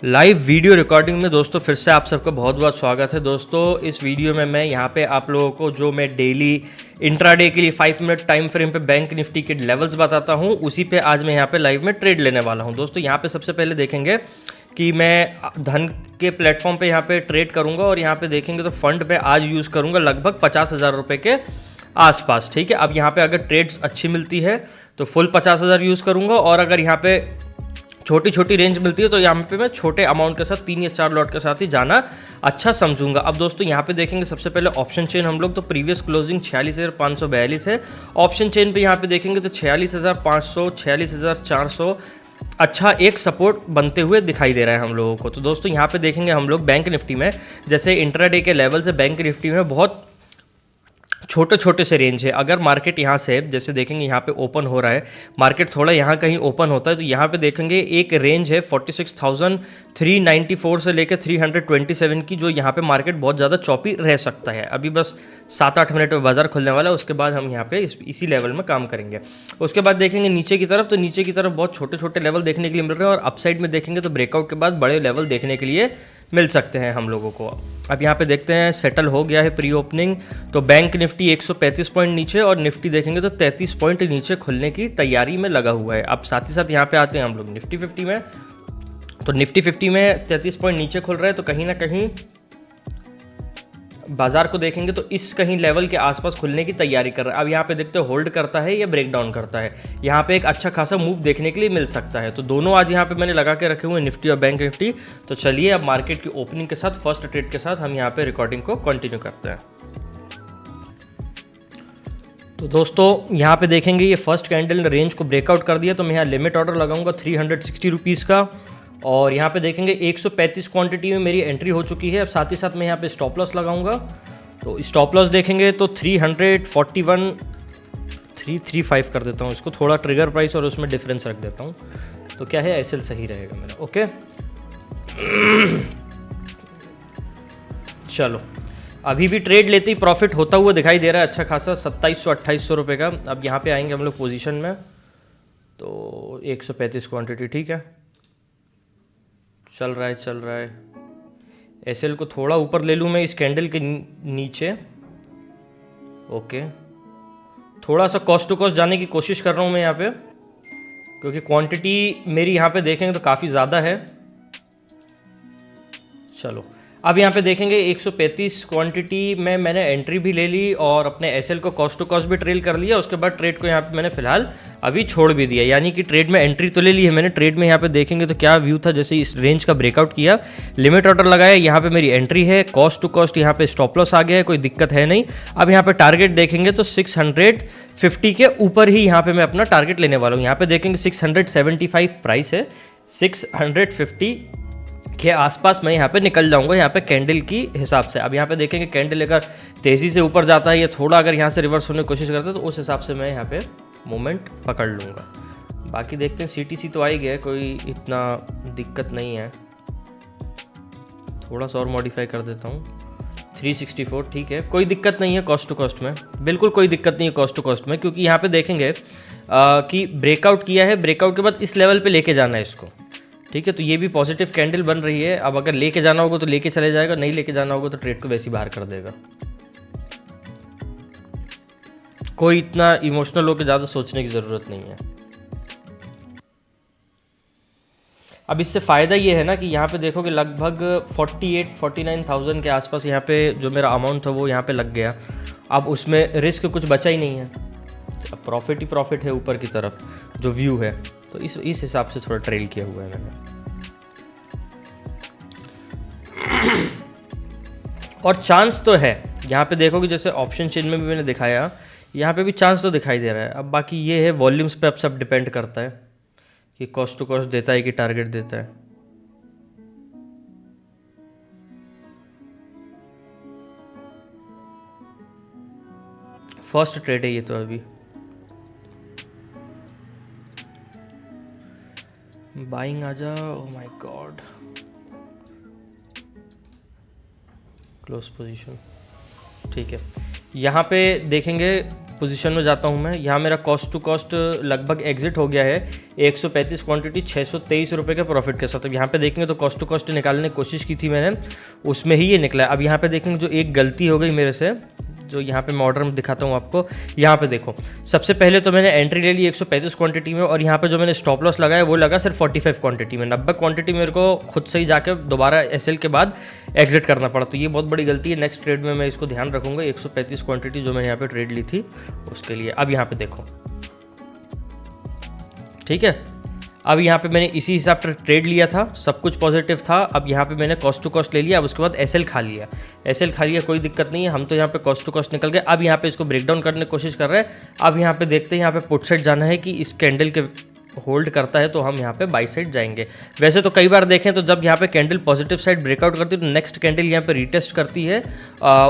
Live video recording में दोस्तों फिर से आप सबका बहुत बहुत स्वागत है। दोस्तों इस वीडियो में मैं यहाँ पे आप लोगों को जो मैं डेली इंट्राडे के लिए 5 मिनट टाइम फ्रेम पे बैंक निफ्टी के लेवल्स बताता हूँ, उसी पे आज मैं यहाँ पे लाइव में ट्रेड लेने वाला हूँ। दोस्तों यहाँ पे सबसे पहले देखेंगे कि मैं धन के प्लेटफॉर्म पे यहाँ पे ट्रेड करूँगा और यहाँ पे देखेंगे तो फंड पे आज यूज़ करूँगा लगभग 50,000 रुपये के आसपास। ठीक है, अब यहाँ पे अगर ट्रेड्स अच्छी मिलती है तो फुल 50,000 यूज़ करूँगा, और अगर यहाँ पे छोटी छोटी रेंज मिलती है तो यहाँ पे मैं छोटे अमाउंट के साथ 3 या 4 लॉट के साथ ही जाना अच्छा समझूंगा। अब दोस्तों यहाँ पे देखेंगे सबसे पहले ऑप्शन चेन हम लोग, तो प्रीवियस क्लोजिंग 46,542 है। ऑप्शन चेन पे यहाँ पे देखेंगे तो 46,500, 46,400 अच्छा एक सपोर्ट बनते हुए दिखाई दे रहा है हम लोगों को। तो दोस्तों यहाँ पे देखेंगे हम लोग बैंक निफ्टी में, जैसे इंट्राडे के लेवल से बैंक निफ्टी में बहुत छोटे छोटे से रेंज है। अगर मार्केट यहाँ से जैसे देखेंगे यहाँ पे ओपन हो रहा है, मार्केट थोड़ा यहाँ कहीं ओपन होता है तो यहाँ पे देखेंगे एक रेंज है 46,394 से लेकर 327 की, जो यहाँ पे मार्केट बहुत ज़्यादा चौपी रह सकता है। अभी बस 7-8 मिनट में बाजार खुलने वाला है, उसके बाद हम यहाँ पे इसी लेवल में काम करेंगे। उसके बाद देखेंगे नीचे की तरफ, तो नीचे की तरफ बहुत छोटे छोटे लेवल देखने के लिए मिल रहे हैं, और अपसाइड में देखेंगे तो ब्रेकआउट के बाद बड़े लेवल देखने के लिए मिल सकते हैं हम लोगों को। अब यहाँ पे देखते हैं सेटल हो गया है प्री ओपनिंग, तो बैंक निफ्टी 135 पॉइंट नीचे और निफ्टी देखेंगे तो 33 पॉइंट नीचे खुलने की तैयारी में लगा हुआ है। अब साथ ही साथ यहाँ पे आते हैं हम लोग निफ्टी 50 में, तो निफ्टी 50 में 33 पॉइंट नीचे खुल रहा है, तो कहीं ना कहीं बाजार को देखेंगे तो इस कहीं लेवल के आसपास खुलने की तैयारी कर रहा है। अब यहाँ पे देखते हैं होल्ड करता है या ब्रेक डाउन करता है, यहाँ पे एक अच्छा खासा मूव देखने के लिए मिल सकता है। तो दोनों आज यहाँ पे मैंने लगा के रखे हुए हैं, निफ्टी और बैंक निफ्टी। तो चलिए अब मार्केट की ओपनिंग के साथ फर्स्ट ट्रेड के साथ हम यहाँ पे रिकॉर्डिंग को कंटिन्यू करते हैं। तो दोस्तों यहाँ पे देखेंगे ये फर्स्ट कैंडल ने रेंज को ब्रेकआउट कर दिया, तो मैं यहाँ लिमिट ऑर्डर लगाऊंगा 360 रुपीज़ का, और यहाँ पे देखेंगे 135 क्वांटिटी में मेरी एंट्री हो चुकी है। अब साथ ही साथ मैं यहाँ पे स्टॉप लॉस लगाऊंगा, तो स्टॉप लॉस देखेंगे तो 335 कर देता हूँ इसको, थोड़ा ट्रिगर प्राइस और उसमें डिफरेंस रख देता हूँ, तो क्या है एसएल सही रहेगा मेरा। ओके चलो, अभी भी ट्रेड लेते ही प्रॉफिट होता हुआ दिखाई दे रहा है अच्छा खासा, 2700-2800 रुपये का। अब यहाँ पे आएंगे हम लोग पोजीशन में, तो 135 क्वांटिटी ठीक है, चल रहा है। एसएल को थोड़ा ऊपर ले लूँ मैं इस कैंडल के नीचे। ओके, थोड़ा सा कॉस्ट टू कॉस्ट जाने की कोशिश कर रहा हूँ मैं यहाँ पे, क्योंकि क्वांटिटी मेरी यहाँ पे देखेंगे तो काफ़ी ज़्यादा है। चलो, अब यहाँ पे देखेंगे 135 क्वांटिटी में मैंने एंट्री भी ले ली और अपने एसएल को कॉस्ट टू कॉस्ट भी ट्रेल कर लिया। उसके बाद ट्रेड को यहाँ पे मैंने फिलहाल अभी छोड़ भी दिया, यानी कि ट्रेड में एंट्री तो ले ली है मैंने। ट्रेड में यहाँ पे देखेंगे तो क्या व्यू था, जैसे इस रेंज का ब्रेकआउट किया, लिमिट ऑर्डर लगाया, यहाँ पे मेरी एंट्री है, कॉस्ट टू कॉस्ट यहाँ पे स्टॉप लॉस आ गया है, कोई दिक्कत है नहीं। अब यहाँ पे टारगेट देखेंगे तो 650 के ऊपर ही यहाँ पे मैं अपना टारगेट लेने वाला हूँ। यहाँ पे देखेंगे 675 प्राइस है, 650 के आसपास मैं यहाँ पे निकल जाऊंगा यहाँ पे कैंडल की हिसाब से। अब यहाँ पे देखेंगे कैंडल अगर तेज़ी से ऊपर जाता है या थोड़ा अगर यहाँ से रिवर्स होने की कोशिश करता है तो उस हिसाब से मैं यहाँ पे मोमेंट पकड़ लूँगा। बाकी देखते हैं, सीटीसी तो आ ही गया, कोई इतना दिक्कत नहीं है। थोड़ा सा और मॉडिफाई कर देता हूँ, 364 ठीक है, कोई दिक्कत नहीं है कॉस्ट टू कॉस्ट में, बिल्कुल कोई दिक्कत नहीं है कॉस्ट टू कॉस्ट में, क्योंकि यहाँ पे देखेंगे कि ब्रेकआउट किया है, ब्रेकआउट के बाद इस लेवल पे लेके जाना है इसको। ठीक है, तो ये भी पॉजिटिव कैंडल बन रही है। अब अगर लेके जाना होगा तो लेके चले जाएगा, नहीं लेके जाना होगा तो ट्रेड को वैसे ही बाहर कर देगा। कोई इतना इमोशनल होकर ज़्यादा सोचने की ज़रूरत नहीं है। अब इससे फ़ायदा ये है ना कि यहाँ पे देखोगे लगभग 48-49,000 के आसपास यहाँ पे जो मेरा अमाउंट था वो यहाँ पे लग गया। अब उसमें रिस्क कुछ बचा ही नहीं है, अब प्रॉफिट ही प्रॉफिट है ऊपर की तरफ जो व्यू है, तो इस हिसाब से थोड़ा ट्रेल किया हुआ है मैंने। और चांस तो है, यहाँ पे देखोगे जैसे ऑप्शन चेन में भी मैंने दिखाया, यहाँ पे भी चांस तो दिखाई दे रहा है। अब बाकी ये है वॉल्यूम्स पे अब सब डिपेंड करता है कि कॉस्ट टू कॉस्ट देता है कि टारगेट देता है। फर्स्ट ट्रेड है ये तो अभी। बाइंग आ जा, oh my God, close position ठीक है। यहाँ पे देखेंगे पोजीशन में जाता हूँ मैं। यहाँ मेरा कॉस्ट टू कॉस्ट लगभग एग्जिट हो गया है 135 क्वांटिटी 623 रुपये के प्रॉफिट के साथ। अब यहाँ पे देखेंगे तो कॉस्ट टू कॉस्ट निकालने की कोशिश की थी मैंने, उसमें ही ये निकला है। अब यहाँ पे देखेंगे जो एक गलती हो गई मेरे से, जो यहाँ पे मैं ऑर्डर में दिखाता हूँ आपको। यहाँ पे देखो, सबसे पहले तो मैंने एंट्री ले ली 135 क्वांटिटी में, और यहाँ पे जो मैंने स्टॉप लॉस लगाया वो लगा सिर्फ 45 क्वांटिटी में। 90 क्वांटिटी मेरे को खुद से ही जाके दोबारा एसएल के बाद एग्जिट करना पड़ा, तो ये बहुत बड़ी गलती है। नेक्स्ट ट्रेड में मैं इसको ध्यान रखूँगा। 135 क्वांटिटी जो मैंने यहाँ पे ट्रेड ली थी उसके लिए। अब यहाँ पे देखो, ठीक है, अब यहाँ पे मैंने इसी हिसाब से ट्रेड लिया था, सब कुछ पॉजिटिव था। अब यहाँ पे मैंने कॉस्ट टू कॉस्ट ले लिया, अब उसके बाद एसएल खा लिया। एसएल खा लिया, कोई दिक्कत नहीं है, हम तो यहाँ पे कॉस्ट टू कॉस्ट निकल गए। अब यहाँ पे इसको ब्रेक डाउन करने की कोशिश कर रहे हैं। अब यहाँ पे देखते हैं, यहाँ पे पुट साइड जाना है कि इस कैंडल के होल्ड करता है तो हम यहाँ पे बाई साइड जाएंगे। वैसे तो कई बार देखें तो जब यहाँ पे कैंडल पॉजिटिव साइड ब्रेकआउट करती है तो नेक्स्ट कैंडल यहाँ पे रीटेस्ट करती है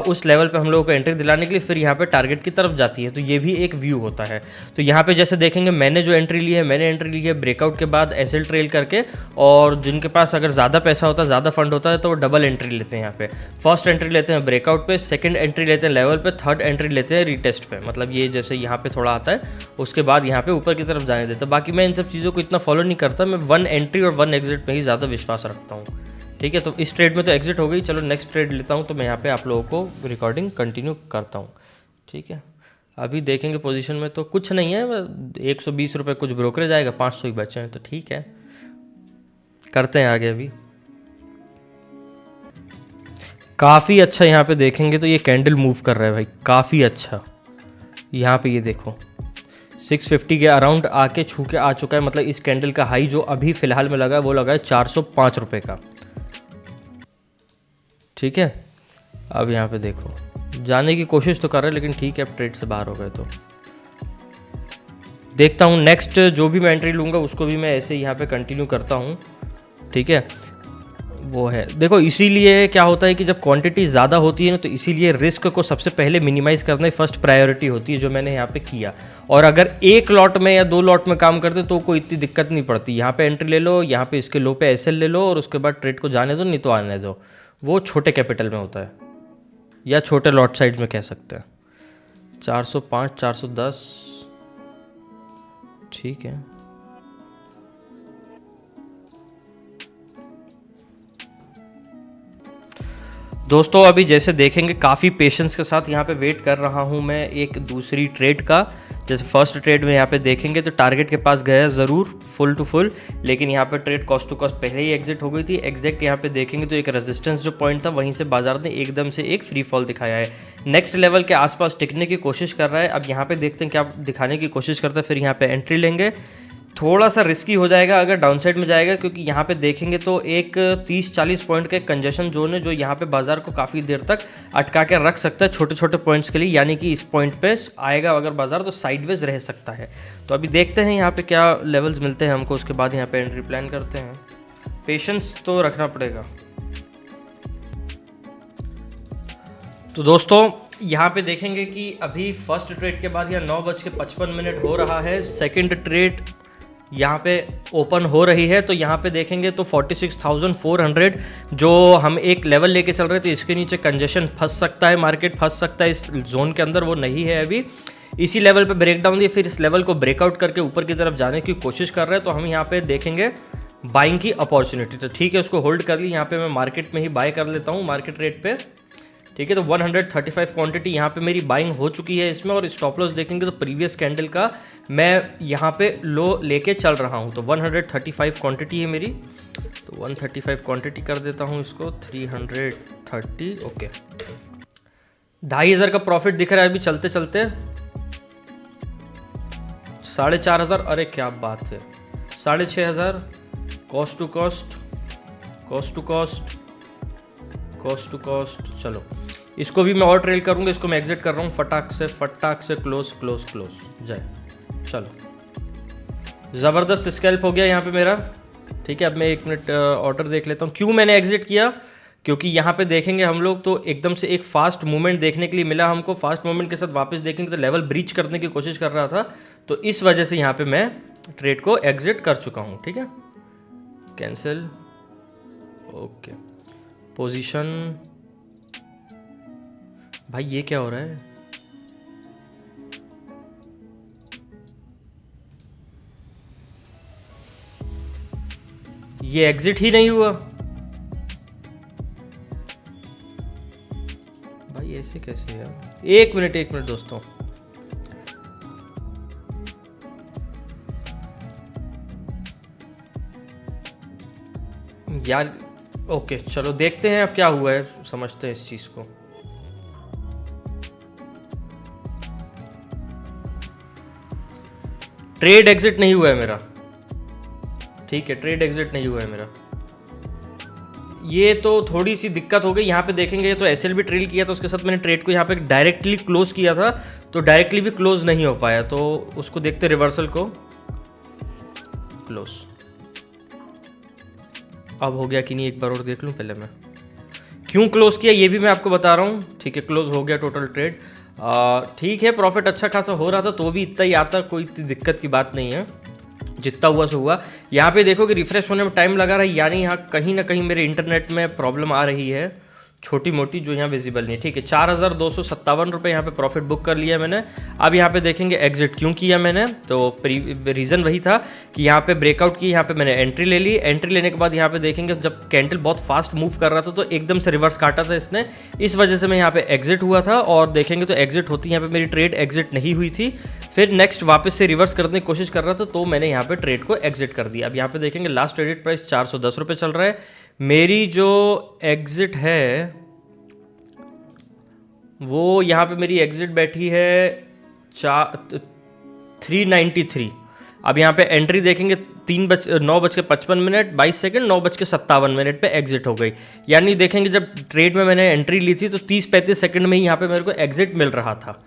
उस लेवल पे हम लोगों को एंट्री दिलाने के लिए, फिर यहाँ पे टारगेट की तरफ जाती है। तो ये भी एक व्यू होता है। तो यहाँ पे जैसे देखेंगे मैंने जो एंट्री ली है, मैंने एंट्री ली है ब्रेकआउट के बाद एसएल ट्रेल करके, और जिनके पास अगर ज़्यादा पैसा होता है, ज़्यादा फंड होता है, तो वो डबल एंट्री लेते हैं। यहाँ पे फर्स्ट एंट्री लेते हैं ब्रेकआउट पे, सेकंड एंट्री लेते हैं लेवल पे, थर्ड एंट्री लेते हैं रीटेस्ट पे। मतलब ये जैसे यहाँ पे थोड़ा आता है, उसके बाद यहाँ पे ऊपर की तरफ जाने देते हैं। बाकी मैं इन सब चीज़ों को इतना फॉलो नहीं करता, मैं 1 एंट्री और 1 एग्जिट में ही ज़्यादा विश्वास रखता हूँ। ठीक है, तो इस ट्रेड में तो एग्जिट हो गई। चलो नेक्स्ट ट्रेड लेता हूँ, तो मैं यहाँ पे आप लोगों को रिकॉर्डिंग कंटिन्यू करता हूँ। ठीक है, अभी देखेंगे पोजीशन में तो कुछ नहीं है, 120 रुपये कुछ ब्रोकरेज आएगा, 500 ही बचे हैं, तो ठीक है, करते हैं आगे। अभी काफ़ी अच्छा यहाँ पे देखेंगे तो ये कैंडल मूव कर रहा है भाई, काफ़ी अच्छा। यहाँ पे ये देखो 650 के अराउंड आके छू के आ चुका है। मतलब इस कैंडल का हाई जो अभी फिलहाल में लगा है वो लगा है 405 रुपये का। ठीक है, अब यहाँ पे देखो, जाने की कोशिश तो कर रहे हैं लेकिन ठीक है, अब ट्रेड से बाहर हो गए। तो देखता हूँ नेक्स्ट जो भी मैं एंट्री लूँगा उसको भी मैं ऐसे यहाँ पे कंटिन्यू करता हूँ। ठीक है, वो है, देखो इसीलिए क्या होता है कि जब क्वांटिटी ज़्यादा होती है ना, तो इसीलिए रिस्क को सबसे पहले मिनिमाइज़ करना ही फर्स्ट प्रायोरिटी होती है, जो मैंने यहाँ पे किया। और अगर एक लॉट में या 2 लॉट में काम करते तो कोई इतनी दिक्कत नहीं पड़ती। यहाँ पे एंट्री ले लो, यहाँ पे इसके लो पे एसएल ले लो, और उसके बाद ट्रेड को जाने दो, नहीं तो आने दो। वो छोटे कैपिटल में होता है, या छोटे लॉट साइज में कह सकते हैं। 405 410, ठीक है। दोस्तों अभी जैसे देखेंगे काफ़ी पेशेंस के साथ यहाँ पे वेट कर रहा हूँ मैं एक दूसरी ट्रेड का। जैसे फर्स्ट ट्रेड में यहाँ पे देखेंगे तो टारगेट के पास गया ज़रूर फुल टू फुल, लेकिन यहाँ पे ट्रेड कॉस्ट टू कॉस्ट पहले ही एग्जिट हो गई थी। एग्जैक्ट यहाँ पे देखेंगे तो एक रेजिस्टेंस जो पॉइंट था वहीं से बाजार ने एकदम से एक फ्री फॉल दिखाया है, नेक्स्ट लेवल के आसपास टिकने की कोशिश कर रहा है। अब यहाँ पे देखते हैं क्या दिखाने की कोशिश करता है, फिर यहाँ पे एंट्री लेंगे। थोड़ा सा रिस्की हो जाएगा अगर डाउनसाइड में जाएगा, क्योंकि यहाँ पे देखेंगे तो एक 30-40 पॉइंट का कंजेशन जोन है जो यहाँ पे बाजार को काफ़ी देर तक अटका के रख सकता है छोटे छोटे पॉइंट्स के लिए। यानी कि इस पॉइंट पे आएगा अगर बाजार तो साइडवेज रह सकता है। तो अभी देखते हैं यहाँ पे क्या लेवल्स मिलते हैं हमको, उसके बाद यहाँ पे एंट्री प्लान करते हैं। पेशेंस तो रखना पड़ेगा। तो दोस्तों यहाँ पे देखेंगे कि अभी फर्स्ट ट्रेड के बाद यहाँ 9:55 हो रहा है, सेकंड ट्रेड यहाँ पे ओपन हो रही है। तो यहाँ पे देखेंगे तो 46,400 जो हम एक लेवल लेके चल रहे थे, इसके नीचे कंजेशन फंस सकता है, मार्केट फंस सकता है इस जोन के अंदर, वो नहीं है अभी। इसी लेवल पे ब्रेकडाउन दिए, फिर इस लेवल को ब्रेकआउट करके ऊपर की तरफ जाने की कोशिश कर रहे हैं। तो हम यहाँ पे देखेंगे बाइंग की अपॉर्चुनिटी। तो ठीक है, उसको होल्ड कर ली, यहाँ पे मैं मार्केट में ही बाय कर लेता हूँ मार्केट रेट पे। ठीक है, तो 135 क्वांटिटी यहाँ पे मेरी बाइंग हो चुकी है इसमें। और स्टॉप लॉस देखेंगे तो प्रीवियस कैंडल का मैं यहाँ पे लो लेके चल रहा हूँ। तो 135 क्वांटिटी है मेरी, तो 135 क्वांटिटी कर देता हूँ इसको 330। ओके, 2,500 का प्रॉफिट दिख रहा है अभी चलते चलते। 4,500, अरे क्या बात है, 6,500 cost to cost, cost to cost, cost to cost. चलो इसको भी मैं और ट्रेल करूँगा, इसको मैं एग्जिट कर रहा हूँ फटाक से क्लोज क्लोज क्लोज जाए। चलो ज़बरदस्त स्कैल्प हो गया यहाँ पे मेरा। ठीक है, अब मैं 1 मिनट ऑर्डर देख लेता हूँ। क्यों मैंने एग्जिट किया, क्योंकि यहाँ पे देखेंगे हम लोग तो एकदम से एक फास्ट मूवमेंट देखने के लिए मिला हमको। फास्ट मूवमेंट के साथ वापस देखेंगे तो लेवल ब्रीच करने की कोशिश कर रहा था, तो इस वजह से यहाँ पे मैं ट्रेड को एग्जिट कर चुका हूँ। ठीक है, कैंसिल। ओके, पोजीशन भाई ये क्या हो रहा है, ये एग्जिट ही नहीं हुआ भाई, ऐसे कैसे यार। एक मिनट दोस्तों, यार ओके चलो देखते हैं अब क्या हुआ है, समझते हैं इस चीज को। ट्रेड एग्जिट नहीं हुआ है मेरा, ठीक है, ट्रेड एग्जिट नहीं हुआ है मेरा। ये तो थोड़ी सी दिक्कत हो गई। यहाँ पे देखेंगे तो एसएल भी ट्रेल किया था, उसके साथ मैंने ट्रेड को यहाँ पे डायरेक्टली क्लोज किया था, तो डायरेक्टली भी क्लोज नहीं हो पाया, तो उसको देखते रिवर्सल को क्लोज। अब हो गया कि नहीं, एक बार और देख लूँ पहले मैं। क्यों क्लोज किया ये भी मैं आपको बता रहा हूँ, ठीक है। क्लोज हो गया टोटल ट्रेड, ठीक है, प्रॉफिट अच्छा खासा हो रहा था, तो भी इतना ही आता, कोई दिक्कत की बात नहीं है, जितना हुआ सो हुआ। यहाँ पे देखो कि रिफ्रेश होने में टाइम लगा रहा है, यानी यहाँ कहीं ना कहीं मेरे इंटरनेट में प्रॉब्लम आ रही है छोटी मोटी, जो यहाँ विजिबल नहीं है, ठीक है। 4,257 रुपये यहाँ पे प्रॉफिट बुक कर लिया मैंने। अब यहाँ पे देखेंगे एग्जिट क्यों किया मैंने, तो रीज़न वही था कि यहाँ पे ब्रेकआउट की, यहाँ पे मैंने एंट्री ले ली। एंट्री लेने के बाद यहाँ पे देखेंगे जब कैंडल बहुत फास्ट मूव कर रहा था तो एकदम से रिवर्स काटा था इसने, इस वजह से मैं यहाँ पे एग्जिट हुआ था। और देखेंगे तो एग्जिट होती यहाँ पे मेरी ट्रेड एग्जिट नहीं हुई थी, फिर नेक्स्ट वापस से रिवर्स करने की कोशिश कर रहा था, तो मैंने यहाँ पे ट्रेड को एग्जिट कर दिया। अब यहाँ पे देखेंगे लास्ट ट्रेडेड प्राइस 410 रुपये चल रहा है। मेरी जो एग्जिट है वो यहाँ पे मेरी एग्जिट बैठी है 393। अब यहाँ पे एंट्री देखेंगे 9:55 22 सेकंड, 9:57 पे एग्जिट हो गई। यानी देखेंगे जब ट्रेड में मैंने एंट्री ली थी तो 30-35 सेकंड में ही यहाँ पे मेरे को एग्जिट मिल रहा था,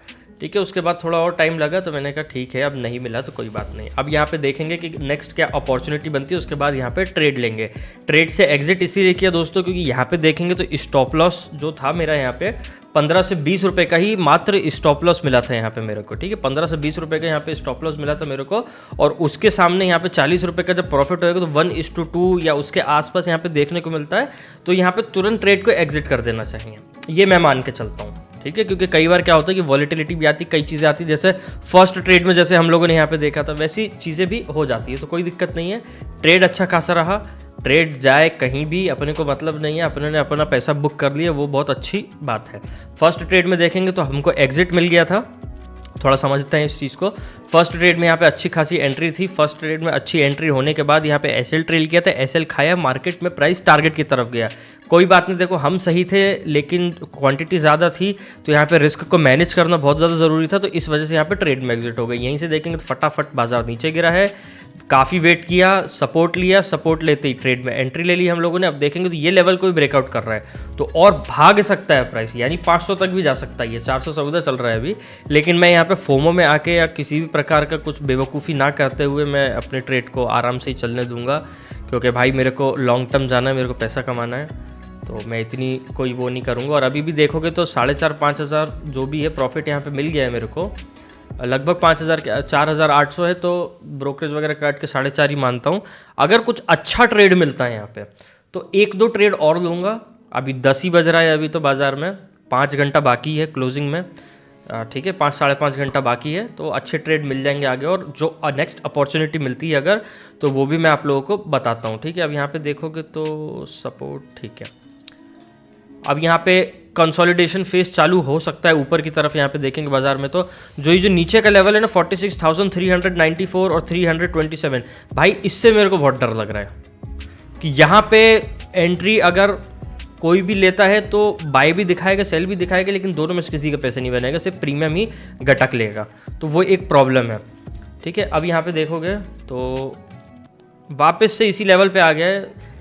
ठीक है। उसके बाद थोड़ा और टाइम लगा, तो मैंने कहा ठीक है अब नहीं मिला तो कोई बात नहीं। अब यहाँ पे देखेंगे कि नेक्स्ट क्या अपॉर्चुनिटी बनती है, उसके बाद यहाँ पे ट्रेड लेंगे। ट्रेड से एग्जिट इसीलिए किया दोस्तों क्योंकि यहाँ पे देखेंगे तो स्टॉप लॉस जो था मेरा यहाँ पे 15 से 20 रुपये का ही मात्र स्टॉप लॉस मिला था यहाँ पे मेरे को, ठीक है। 15 से 20 रुपये का यहाँ पे स्टॉप लॉस मिला था मेरे को, और उसके सामने यहाँ पे 40 रुपये का जब प्रॉफिट होएगा तो 1:2 या उसके आसपास यहाँ पे देखने को मिलता है, तो यहाँ पे तुरंत ट्रेड को एग्जिट कर देना चाहिए, ये मैं मान के चलता हूँ, ठीक है। क्योंकि कई बार क्या होता है कि वॉलेटिलिटी भी आती, कई चीज़ें आती, जैसे फर्स्ट ट्रेड में जैसे हम लोगों ने यहाँ पे देखा था वैसी चीज़ें भी हो जाती है, तो कोई दिक्कत नहीं है। ट्रेड अच्छा खासा रहा, ट्रेड जाए कहीं भी अपने को मतलब नहीं है, अपने ने अपना पैसा बुक कर लिया, वो बहुत अच्छी बात है। फर्स्ट ट्रेड में देखेंगे तो हमको एग्जिट मिल गया था, थोड़ा समझते हैं इस चीज़ को। फर्स्ट ट्रेड में यहाँ पे अच्छी खासी एंट्री थी, फर्स्ट ट्रेड में अच्छी एंट्री होने के बाद यहाँ पे एसएल ट्रेल किया था, एसएल खाया, मार्केट में प्राइस टारगेट की तरफ गया, कोई बात नहीं। देखो हम सही थे लेकिन क्वांटिटी ज़्यादा थी, तो यहाँ पे रिस्क को मैनेज करना बहुत ज़्यादा ज़रूरी था, तो इस वजह से यहाँ पे ट्रेड में एग्जिट हो गई। यहीं से देखेंगे तो फटाफट बाजार नीचे गिरा है, काफ़ी वेट किया, सपोर्ट लिया, सपोर्ट लेते ही ट्रेड में एंट्री ले ली हम लोगों ने। अब देखेंगे तो ये लेवल को भी ब्रेकआउट कर रहा है, तो और भाग सकता है प्राइस, यानी 500 तक भी जा सकता है। ये 414 चल रहा है अभी, लेकिन मैं यहाँ पे फोमो में आके या किसी भी प्रकार का कुछ बेवकूफ़ी ना करते हुए मैं अपने ट्रेड को आराम से ही चलने दूंगा, क्योंकि भाई मेरे को लॉन्ग टर्म जाना है, मेरे को पैसा कमाना है, तो मैं इतनी कोई वो नहीं करूँगा। और अभी भी देखोगे तो 4,500-5,000 जो भी है प्रॉफिट यहाँ पे मिल गया है मेरे को, लगभग 5,000 4,800 है, तो ब्रोकरेज वगैरह काट के 4.5 ही मानता हूँ। अगर कुछ अच्छा ट्रेड मिलता है यहाँ पे तो 1-2 ट्रेड और लूँगा। अभी 10 ही बज रहा है अभी तो बाज़ार में, 5 घंटा बाकी है क्लोजिंग में, ठीक है, 5-5.5 घंटा बाकी है, तो अच्छे ट्रेड मिल जाएंगे आगे। और जो नेक्स्ट अपॉर्चुनिटी मिलती है अगर, तो वो भी मैं आप लोगों को बताता हूँ, ठीक है। अब यहाँ पे देखोगे तो सपोर्ट, ठीक है। अब यहाँ पे कंसोलिडेशन फेज चालू हो सकता है ऊपर की तरफ, यहाँ पे देखेंगे बाजार में तो जो नीचे का लेवल है ना 46,394 और 327, भाई इससे मेरे को बहुत डर लग रहा है कि यहाँ पे एंट्री अगर कोई भी लेता है तो बाय भी दिखाएगा, सेल भी दिखाएगा, लेकिन दोनों में से किसी का पैसे नहीं बनेगा, सिर्फ प्रीमियम ही गटक लेगा, तो वो एक प्रॉब्लम है, ठीक है। अब यहाँ पे देखोगे तो वापस से इसी लेवल पे आ गया है,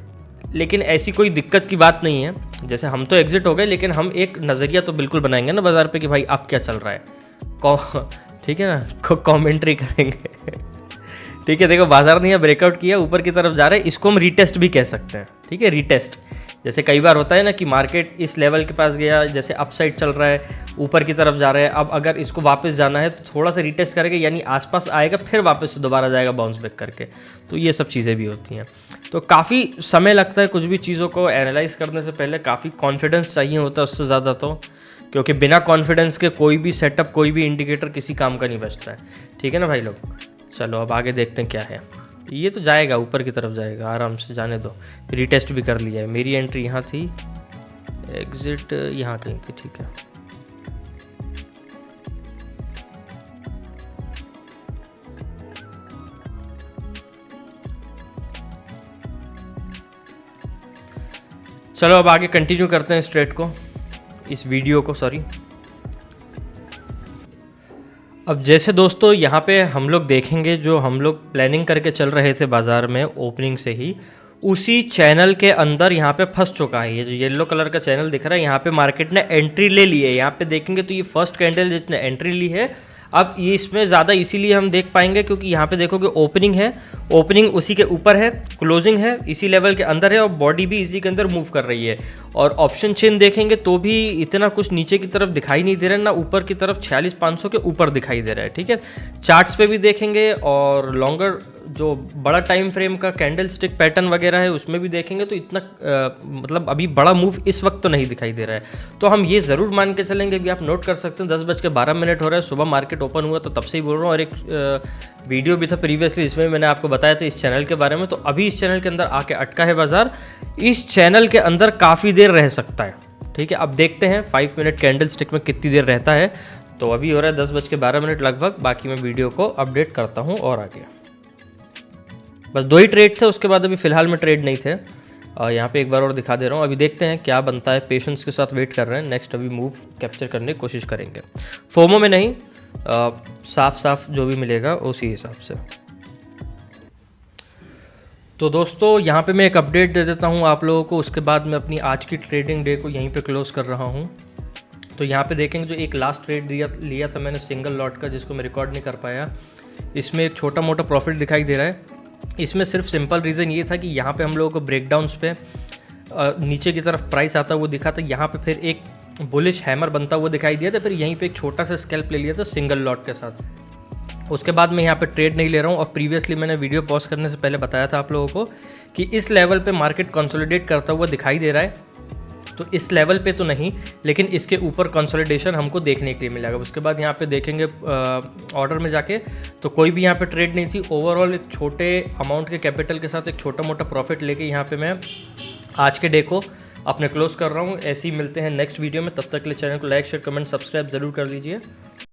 लेकिन ऐसी कोई दिक्कत की बात नहीं है। जैसे हम तो एग्जिट हो गए, लेकिन हम एक नज़रिया तो बिल्कुल बनाएंगे ना बाज़ार पे कि भाई अब क्या चल रहा है, ठीक है ना, कमेंट्री करेंगे ठीक है। देखो बाजार ने यहाँ ब्रेकआउट किया, ऊपर की तरफ जा रहा है, इसको हम रीटेस्ट भी कह सकते हैं, ठीक है, रीटेस्ट। जैसे कई बार होता है ना कि मार्केट इस लेवल के पास गया, जैसे अपसाइड चल रहा है, ऊपर की तरफ जा रहा है, अब अगर इसको वापस जाना है तो थोड़ा सा रीटेस्ट करेगा, यानी आसपास आएगा, फिर वापस से दोबारा जाएगा बाउंस बैक करके, तो ये सब चीज़ें भी होती हैं। तो काफ़ी समय लगता है कुछ भी चीज़ों को एनालाइज करने से पहले, काफ़ी कॉन्फिडेंस चाहिए होता है उससे ज़्यादा तो, क्योंकि बिना कॉन्फिडेंस के कोई भी सेटअप, कोई भी इंडिकेटर किसी काम का नहीं बचता है, ठीक है ना भाई लोग। चलो अब आगे देखते हैं क्या है। ये तो जाएगा, ऊपर की तरफ जाएगा आराम से, जाने दो। रीटेस्ट भी कर लिया है। मेरी एंट्री यहाँ थी, एग्जिट यहाँ कहीं थी, ठीक है। चलो अब आगे कंटिन्यू करते हैं इस ट्रेड को, इस वीडियो को, सॉरी। अब जैसे दोस्तों यहाँ पे हम लोग देखेंगे, जो हम लोग प्लानिंग करके चल रहे थे बाज़ार में ओपनिंग से ही, उसी चैनल के अंदर यहाँ पे फंस चुका है। ये जो येलो कलर का चैनल दिख रहा है, यहाँ पे मार्केट ने एंट्री ले ली है। यहाँ पे देखेंगे तो ये फर्स्ट कैंडल जिसने एंट्री ली है। अब ये इसमें ज़्यादा इसीलिए हम देख पाएंगे क्योंकि यहाँ पे देखोगे ओपनिंग है, ओपनिंग उसी के ऊपर है, क्लोजिंग है इसी लेवल के अंदर है, और बॉडी भी इसी के अंदर मूव कर रही है। और ऑप्शन चेन देखेंगे तो भी इतना कुछ नीचे की तरफ दिखाई नहीं दे रहा है, ना ऊपर की तरफ 46,500 के ऊपर दिखाई दे रहा है, ठीक है। चार्ट्स पे भी देखेंगे और लॉन्गर जो बड़ा टाइम फ्रेम का कैंडल स्टिक पैटर्न वगैरह है उसमें भी देखेंगे तो इतना मतलब अभी बड़ा मूव इस वक्त तो नहीं दिखाई दे रहा है। तो हम ये ज़रूर मान के चलेंगे, अभी आप नोट कर सकते हैं 10:12 हो रहा है, सुबह मार्केट ओपन हुआ तो तब से ही बोल रहा हूँ। और एक वीडियो भी था प्रीवियसली, इसमें मैंने आपको बताया था इस चैनल के बारे में। तो अभी इस चैनल के अंदर आके अटका है बाजार, इस चैनल के अंदर काफ़ी देर रह सकता है, ठीक है। अब देखते हैं 5 मिनट कैंडल स्टिक में कितनी देर रहता है। तो अभी हो रहा है 10:12 लगभग, बाकी मैं वीडियो को अपडेट करता हूँ और आगे। बस 2 ही ट्रेड थे, उसके बाद अभी फ़िलहाल में ट्रेड नहीं थे। यहाँ पे एक बार और दिखा दे रहा हूँ। अभी देखते हैं क्या बनता है, पेशेंस के साथ वेट कर रहे हैं। नेक्स्ट अभी मूव कैप्चर करने की कोशिश करेंगे, फोमो में नहीं, साफ साफ जो भी मिलेगा उसी हिसाब से। तो दोस्तों यहाँ पे मैं एक अपडेट दे देता हूँ आप लोगों को, उसके बाद मैं अपनी आज की ट्रेडिंग डे को यहीं पे क्लोज कर रहा हूँ। तो यहाँ पे देखेंगे जो एक लास्ट ट्रेड लिया था मैंने सिंगल लॉट का, जिसको मैं रिकॉर्ड नहीं कर पाया, इसमें एक छोटा मोटा प्रॉफिट दिखाई दे रहा है। इसमें सिर्फ सिंपल रीज़न ये था कि यहाँ पे हम लोगों को ब्रेकडाउन्स पे नीचे की तरफ प्राइस आता हुआ दिखा था, यहाँ पे फिर एक बुलिश हैमर बनता हुआ दिखाई दिया था, फिर यहीं पे एक छोटा सा स्कैल्प ले लिया था सिंगल लॉट के साथ। उसके बाद मैं यहाँ पे ट्रेड नहीं ले रहा हूँ। और प्रीवियसली मैंने वीडियो पॉज करने से पहले बताया था आप लोगों को कि इस लेवल पे मार्केट कंसोलिडेट करता हुआ दिखाई दे रहा है। तो इस लेवल पे तो नहीं, लेकिन इसके ऊपर कंसोलिडेशन हमको देखने के लिए मिलेगा। उसके बाद यहाँ पे देखेंगे ऑर्डर में जाके, तो कोई भी यहाँ पे ट्रेड नहीं थी। ओवरऑल एक छोटे अमाउंट के कैपिटल के साथ एक छोटा मोटा प्रॉफिट लेके यहाँ पे मैं आज के डे को अपने क्लोज कर रहा हूँ। ऐसे ही मिलते हैं नेक्स्ट वीडियो में, तब तक के लिए चैनल को लाइक शेयर कमेंट सब्सक्राइब ज़रूर कर लीजिए।